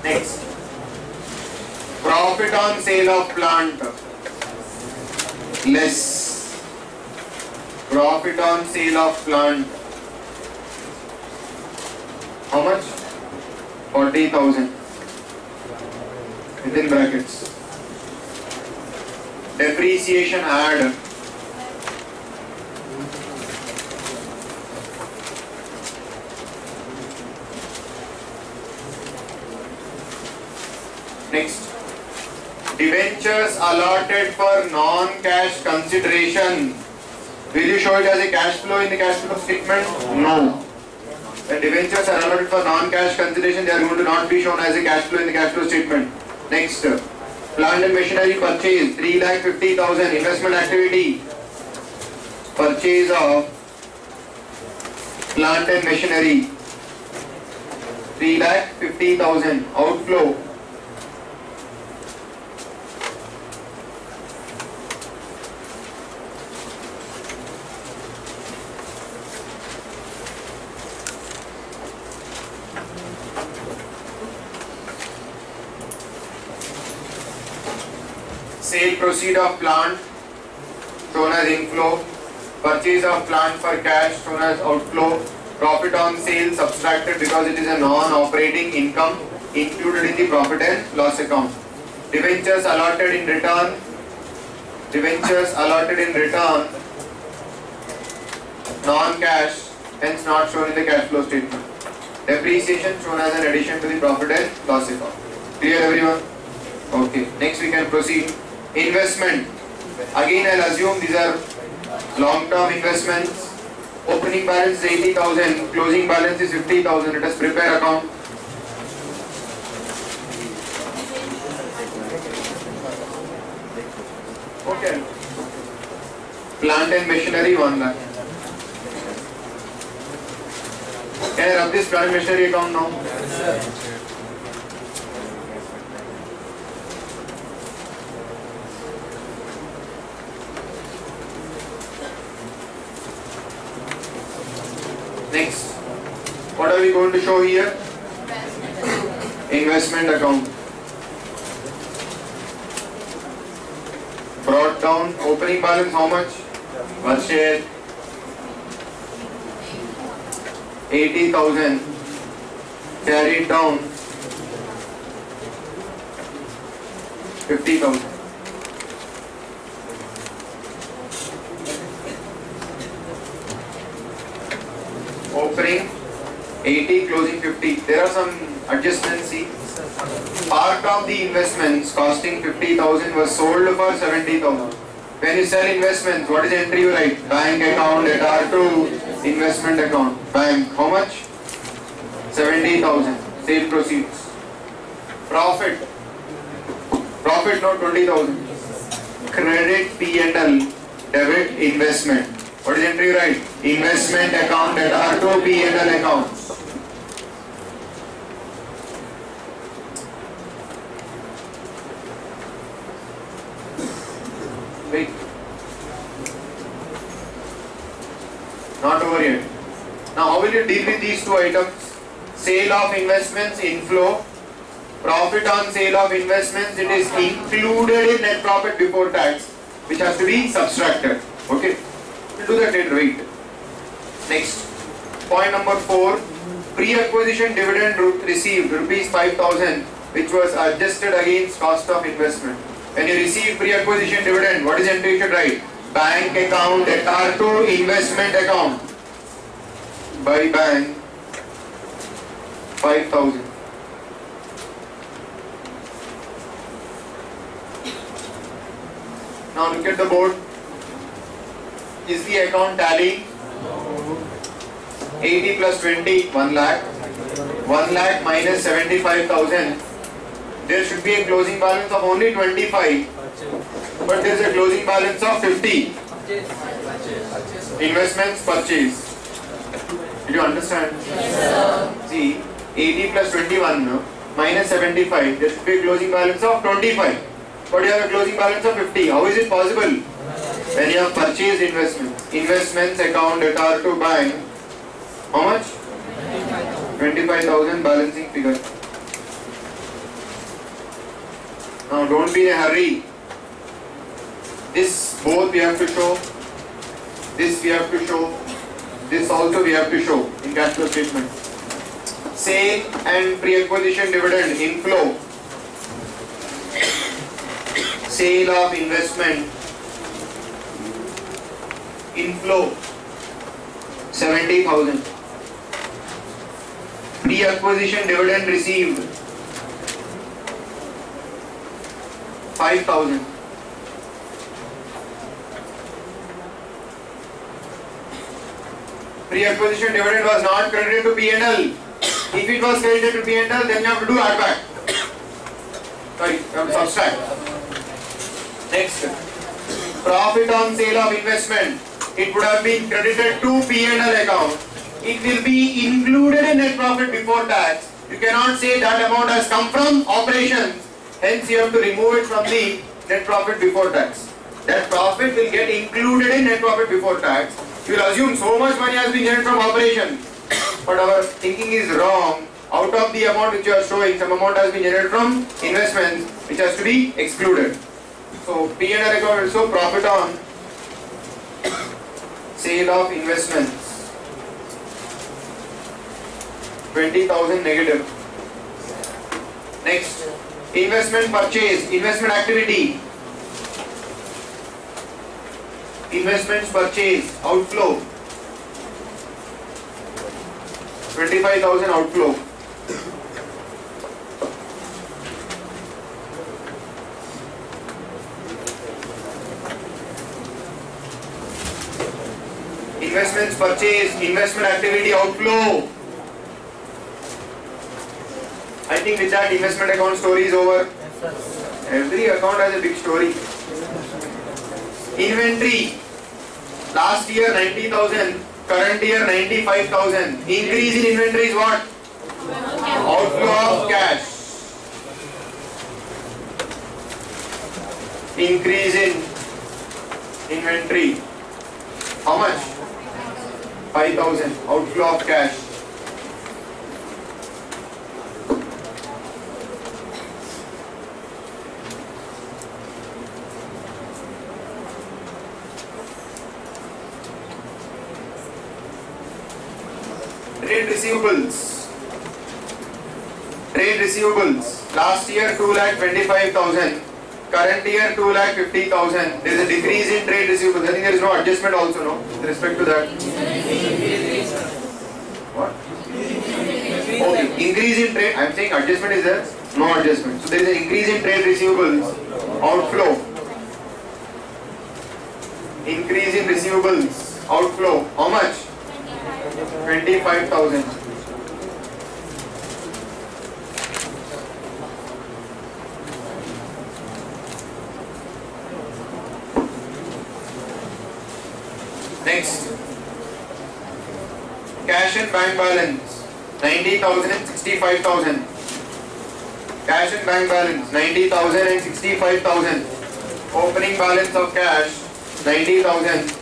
Next, profit on sale of plant less profit on sale of plant. How much? 40,000 within brackets. Depreciation add. Next, debentures allotted for non-cash consideration. Will you show it as a cash flow in the cash flow statement? No. When debentures are allotted for non-cash consideration, they are going to not be shown as a cash flow in the cash flow statement. Next, plant and machinery purchase 3,50,000. Investment activity. Purchase of plant and machinery 3,50,000. Outflow. Sale proceed of plant shown as inflow. Purchase of plant for cash shown as outflow. Profit on sale subtracted because it is a non-operating income included in the profit and loss account. Debentures allotted in return. Debentures allotted in return. Non-cash, hence not shown in the cash flow statement. Depreciation shown as an addition to the profit and loss account. Clear everyone? Okay. Next we can proceed. Investment. Again I'll assume these are long-term investments. Opening balance is 80,000. Closing balance is 50,000. Let us prepare account. Okay. Plant and machinery 1 lakh. Can I rub this plant and machinery account now? Next, what are we going to show here? Investment account. Brought down opening balance how much? Per share 80,000. Carried down 50,000. are some adjustments. See, part of the investments costing 50,000 was sold for 70,000. When you sell investments, what is the entry you write? Bank account at R2, investment account. Bank, how much? 70,000. Sale proceeds. Profit. Profit note 20,000. Credit P&L, debit investment. What is the entry you write? Investment account at R2, P&L account. Wait. Not over yet. Now how will you deal with these two items? Sale of investments, inflow. Profit on sale of investments, it is included in net profit before tax, which has to be subtracted. Okay? We'll do that later. Wait. Next. Point number 4. Pre-acquisition dividend received rupees 5,000, which was adjusted against cost of investment. When you receive pre-acquisition dividend, what is the entry you should write? Bank account at R2, investment account. By bank, 5,000. Now look at the board. Is the account tallying? 80 plus 20, 1 lakh. 1 lakh minus 75,000. There should be a closing balance of only 25. But there is a closing balance of 50. Investments purchase. Did you understand? Yes, sir. See, 80 plus 21 no? Minus 75. There should be a closing balance of 25. But you have a closing balance of 50. How is it possible? When you have purchased investments. Investments account at R2 bank. How much? 25,000 balancing figure. Now don't be in a hurry. This both we have to show. This we have to show. This also we have to show in cash flow statement. Sale and pre-acquisition dividend inflow. Sale of investment inflow 70,000. Pre-acquisition dividend received 5,000. Pre-acquisition dividend was not credited to P&L. If it was credited to P&L, then you have to do add back. Sorry, you have to subtract. Next, profit on sale of investment. It would have been credited to P&L account. It will be included in net profit before tax. You cannot say that amount has come from operations. Hence, you have to remove it from the net profit before tax. That profit will get included in net profit before tax. You will assume so much money has been generated from operations. But our thinking is wrong. Out of the amount which you are showing, some amount has been generated from investments, which has to be excluded. So P&L account also profit on sale of investments 20,000 negative. Next, investment purchase, investment activity. Investments purchase outflow 25,000 outflow. Investments purchase, investment activity outflow. I think with that investment account story is over. Every account has a big story. Inventory. Last year 90,000, current year 95,000. Increase in inventory is what? Outflow of cash. Increase in inventory. How much? 5,000. Outflow of cash. Trade receivables. Trade receivables. Last year 2,25,000. Current year 2,50,000. There is a decrease in trade receivables. I think there is no adjustment also, no? With respect to that. What? Okay. Increase in trade, I am saying adjustment is there, no adjustment. So there is an increase in trade receivables, outflow. Increase in receivables, outflow, how much? 25,000. Next, cash and bank balance 90,000 and 65,000. Cash and bank balance 90,000 and 65,000. Opening balance of cash 90,000.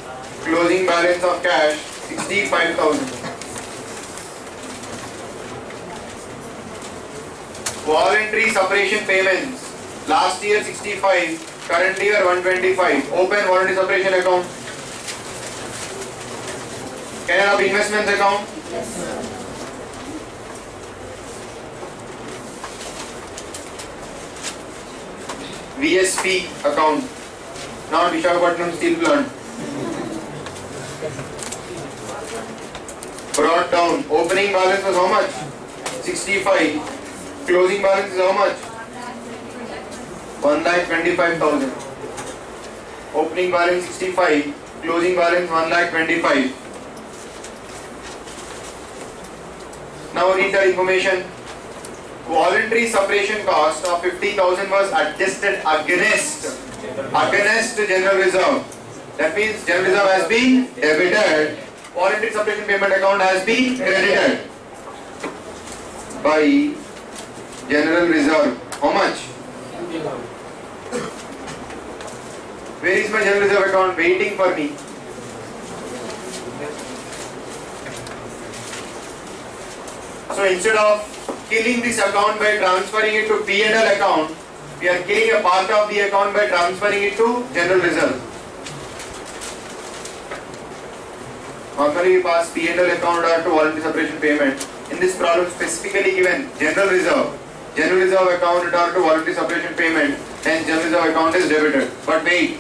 Closing balance of cash 65,000. Voluntary separation payments. Last year 65, current year 125. Open voluntary separation account. Canara Investments account. VSP account. Not Visakhapatnam Steel Plant. Brought down. Opening balance was how much? 65. Closing balance is how much? 1,25,000. Opening balance 65. Closing balance 1,25,000. Now read the information. Voluntary separation cost of 50,000 was adjusted against general reserve. That means general reserve has been debited. Voluntary separation payment account has been credited by general reserve. How much? Where is my general reserve account? Waiting for me. So instead of killing this account by transferring it to P&L account, we are killing a part of the account by transferring it to general reserve. Normally we pass P&L account or to voluntary separation payment. In this problem specifically given general reserve account or to voluntary separation payment, and general reserve account is debited. But wait,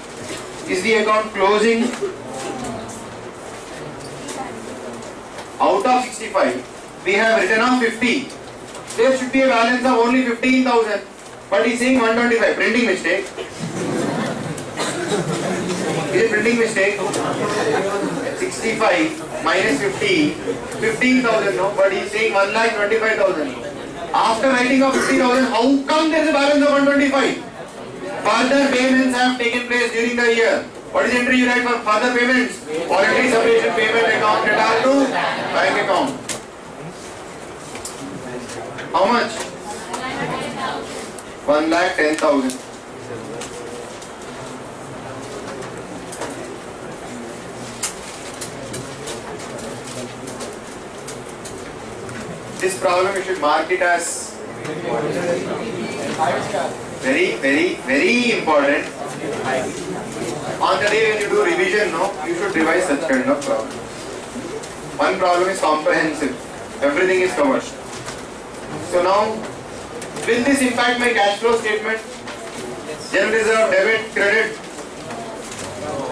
is the account closing? Out of 65, we have written off 50. There should be a balance of only 15,000. But he is saying 125. Printing mistake. Is it printing mistake? 65 minus 50. 15,000 no. But he is saying 1,25,000. After writing off 50,000, how come there is a balance of 125? Further payments have taken place during the year. What is the entry you write for further payments? Voluntary separation payment account returned to bank account. How much? 1,10,000. This problem you should mark it as very, very, very important. On the day when you do revision, no, you should revise such kind of problem. One problem is comprehensive. Everything is covered. So now, will this impact my cash flow statement? General reserve, debit, credit.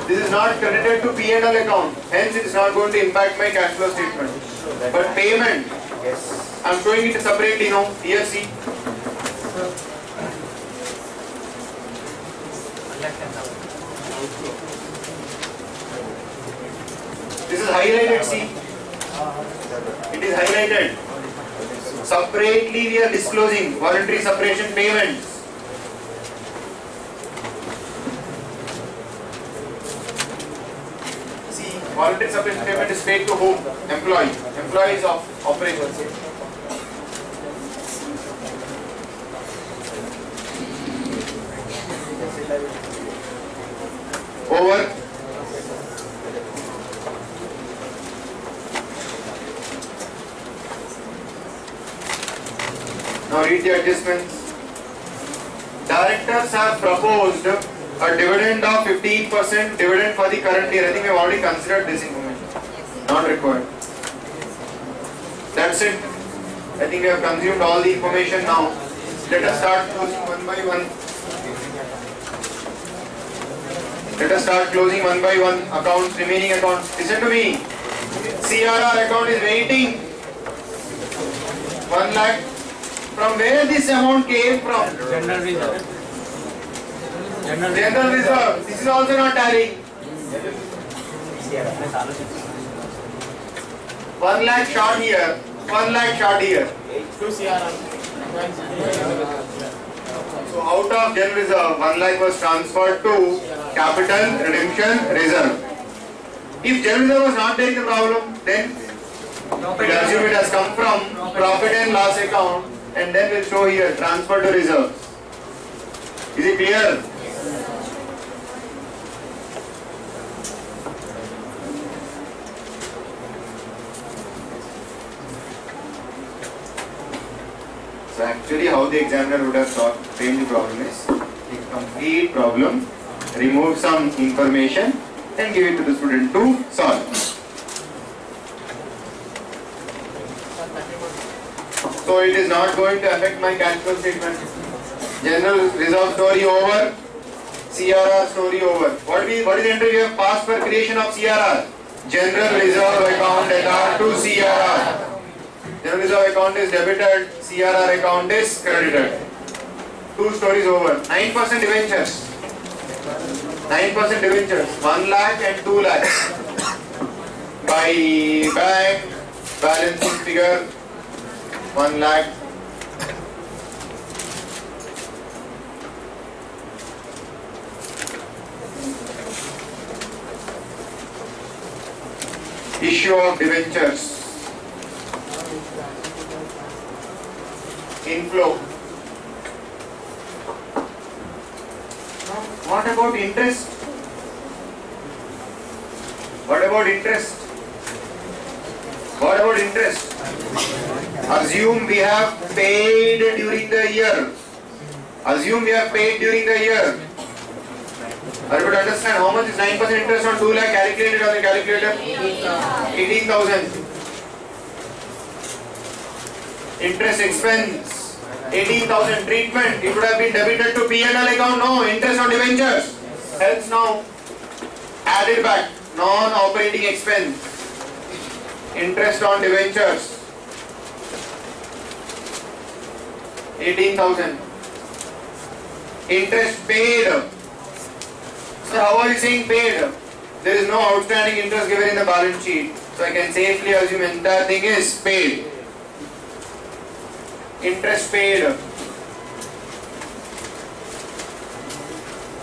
This is not credited to P&L account. Hence, it is not going to impact my cash flow statement. But payment, I am showing it separately now. Here, see. This is highlighted, see. It is highlighted. Separately we are disclosing voluntary separation payments. See, voluntary separation payment is paid to whom? Employee. Employees of operations. Over. Now read the adjustments. Directors have proposed a dividend of 15% dividend for the current year. I think we have already considered this information. Not required. That's it. I think we have consumed all the information now. Let us start closing one by one. Let us start closing one by one accounts, remaining accounts. Listen to me. CRR account is waiting. 1 lakh. From where this amount came from? General reserve. General reserve. This is also not tallying. 1 lakh short here. 1 lakh short here. 2 CRR. So out of general reserve, 1 lakh was transferred to capital redemption reserve. If general reserve was not there in the problem, then we'll assume it has come from profit and loss account, and then we'll show here transfer to reserves. Is it clear? So actually how the examiner would have framed the problem is the complete problem, remove some information and give it to the student to solve. So it is not going to affect my cash flow statement. General reserve story over, CRR story over. What is the entry we have passed for creation of CRR? General reserve account at to CRR. General reserve account is debited, CRR account is credited. 2 stories over. 9% debentures. 9% debentures. 1 lakh and 2 lakhs. By bank, balancing figure 1 lakh. Issue of debentures. Inflow. What about interest? What about interest? What about interest? Assume we have paid during the year. Assume we have paid during the year. Are you able to understand how much is 9% interest on 2 lakh calculated on the calculator? 18,000. Interest expense. 18,000 treatment. It would have been debited to P&L account. No, interest on debentures. Hence now added back. Non-operating expense. Interest on debentures. 18,000. Interest paid. So how are you saying paid? There is no outstanding interest given in the balance sheet. So I can safely assume entire thing is paid. Interest paid.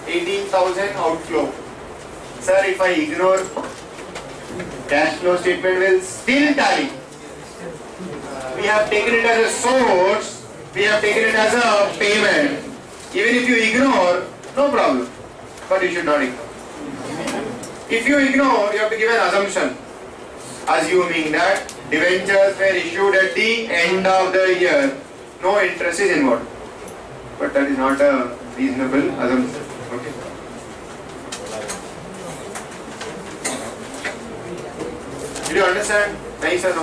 18,000 outflow. Sir, if I ignore, cash flow statement will still tally. We have taken it as a source. We have taken it as a payment. Even if you ignore, no problem. But you should not ignore. If you ignore, you have to give an assumption. Assuming that debentures were issued at the end of the year, no interest is involved. But that is not a reasonable assumption. Okay. Did you understand? Nice, sir.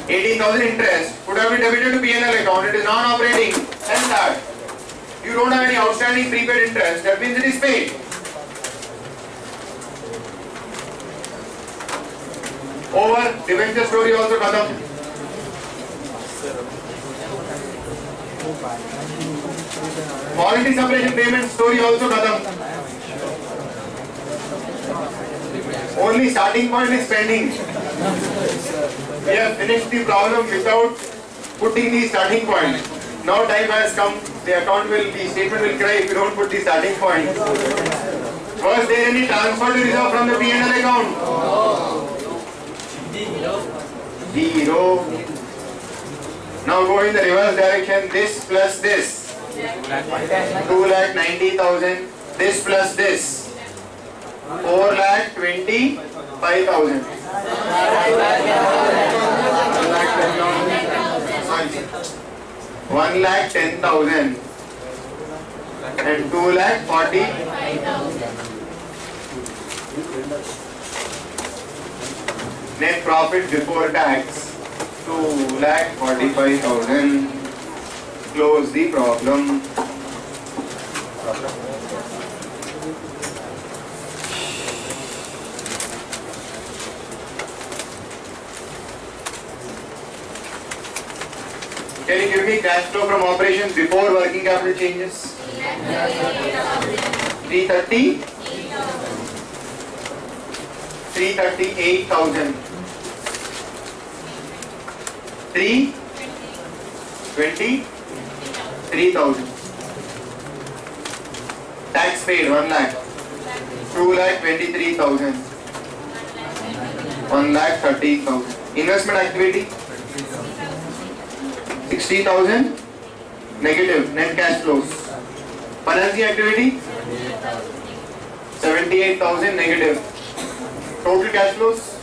18,000 interest would have been debited to P&L account. It is non-operating. And that you don't have any outstanding prepaid interest. That means it is paid. Over. Debenture story also khatam. Quality separation payment story also khatam. Only starting point is pending. We have finished the problem without putting the starting point. Now time has come. The statement will cry if you don't put the starting point. Was there any transfer to reserve from the P&L account? Zero. Now go in the reverse direction. This plus this. 2,90,000. This plus this. 4,25,000. 1,10,000 and 2,40,000. Net profit before tax 2,45,000. Close the problem. the cash flow from operations before working capital changes? 338,000. 323,000. Tax paid 1 lakh. 2,23,000. 1,30,000. Investment activity 60,000 negative net cash flows. Financing activity 78,000 negative. Total cash flows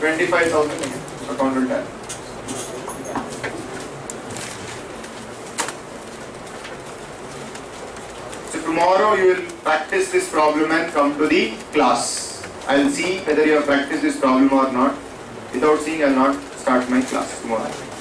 25,000 negative. Account will tally. So tomorrow you will practice this problem and come to the class. I will see whether you have practiced this problem or not. Without seeing, I will not start my class tomorrow.